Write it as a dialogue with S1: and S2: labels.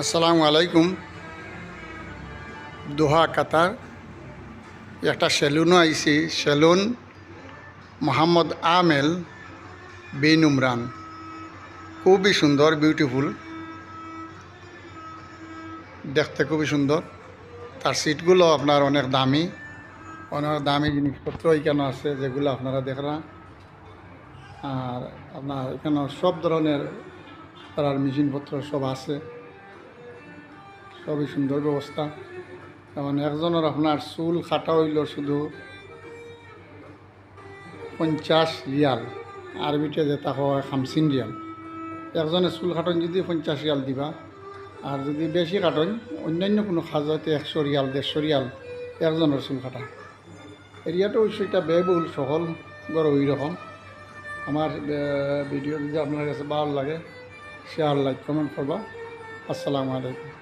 S1: আসসালামু আলাইকুম। দোহা কাতার একটা সেলুনও আইছি। সেলুন মোহাম্মদ আমেল বিন উমরান, খুবই সুন্দর, বিউটিফুল, দেখতে খুবই সুন্দর। তার সিটগুলো আপনার অনেক দামি জিনিসপত্র এখানে আছে, যেগুলো আপনারা দেখেন। আর আপনার এখানে সব ধরনের তার মেশিনপত্র সব আছে, সবই সুন্দর ব্যবস্থা। যেমন একজনের আপনার চুল কাটা হইল শুধু 50 রিয়াল, আরবিতে যেটা হয় 50 রিয়াল। একজনের চুল কাটন যদি 50 রিয়াল দিবা, আর যদি বেশি কাটন অন্যান্য কোনো কাজ হয়তো 100 রিয়াল 150 রিয়াল একজনের চুল কাটা। এরিয়াটা অবশ্যই এটা ব্যয়বহুল, সকল বড় ওই রকম। আমার ভিডিও যদি আপনার কাছে ভালো লাগে, শেয়ার, লাইক, কমেন্ট করবা। আসসালামু আলাইকুম।